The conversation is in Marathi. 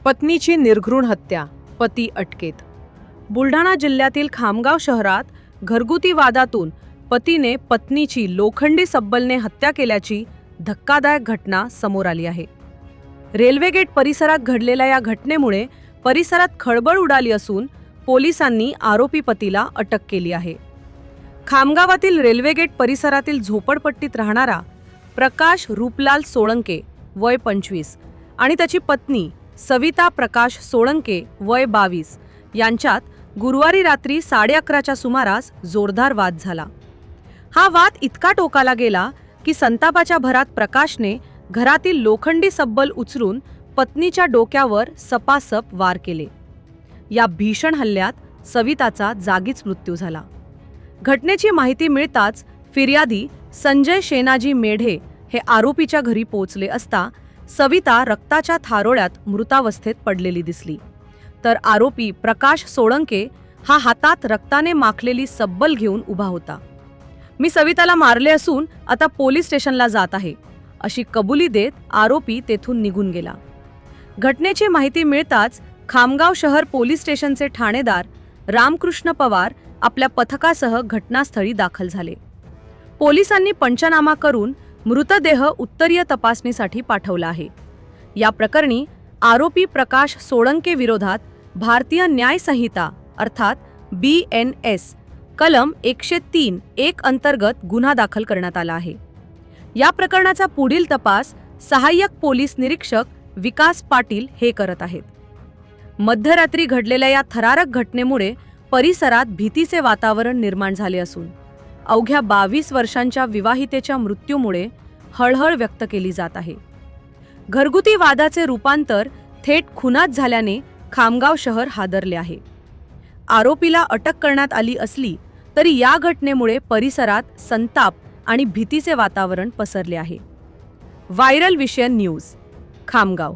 पत्नीची निर्घृण हत्या, पती अटकेत. बुलढाणा जिल्ह्यातील खामगाव शहरात घरगुती वादातून पतीने पत्नीची लोखंडी सब्बलने हत्या केल्याची धक्कादायक घटना समोर आली आहे. रेल्वे गेट परिसरात घडलेल्या या घटनेमुळे परिसरात खळबळ उडाली असून पोलिसांनी आरोपी पतीला अटक केली आहे. खामगावातील रेल्वे गेट परिसरातील झोपडपट्टीत राहणारा प्रकाश रूपलाल सोळंके वय 25 आणि त्याची पत्नी सविता प्रकाश सोळंके वय 22 यांच्यात गुरुवारी रात्री 11:30च्या सुमारास जोरदार वाद झाला. हा वाद इतका टोकाला गेला की संतापाच्या भरात प्रकाशने घरातील लोखंडी सब्बल उचलून पत्नीच्या डोक्यावर सपासप वार केले. या भीषण हल्ल्यात सविताचा जागीच मृत्यू झाला. घटनेची माहिती मिळताच फिर्यादी संजय शेनाजी मेढे हे आरोपीच्या घरी पोहोचले असता सविता रक्ताच्या थारोळ्यात मृतावस्थेत पडलेली दिसली, तर आरोपी प्रकाश सोळंके हा हातात रक्ताने माखलेली सब्बल घेऊन उभा होता. मी सविताला मारले असून आता पोलीस स्टेशनला जात आहे, अशी कबुली देत आरोपी तेथून निघून गेला. घटनेची माहिती मिळताच खामगाव शहर पोलीस स्टेशनचे ठाणेदार रामकृष्ण पवार आपल्या पथकासह घटनास्थळी दाखल झाले. पोलिसांनी पंचनामा करून मृतदेह उत्तरीय तपासणीसाठी पाठवला आहे. या प्रकरणी आरोपी प्रकाश सोळंके विरोधात भारतीय न्याय संहिता अर्थात BNS कलम 103(1) अंतर्गत गुन्हा दाखल करण्यात आला आहे. या प्रकरणाचा पुढील तपास सहाय्यक पोलीस निरीक्षक विकास पाटील हे करत आहेत. मध्यरात्री घडलेल्या या थरारक घटनेमुळे परिसरात भीतीचे वातावरण निर्माण झाले असून अवघ्या 22 वर्षांच्या विवाहितेच्या मृत्यूमुळे हळहळ व्यक्त केली जात आहे. घरगुती वादाचे रूपांतर थेट खुनात झाल्याने खामगाव शहर हादरले आहे. आरोपीला अटक करण्यात आली असली तरी या घटनेमुळे परिसरात संताप आणि भीतीचे वातावरण पसरले आहे. व्हायरल विषय न्यूज, खामगाव.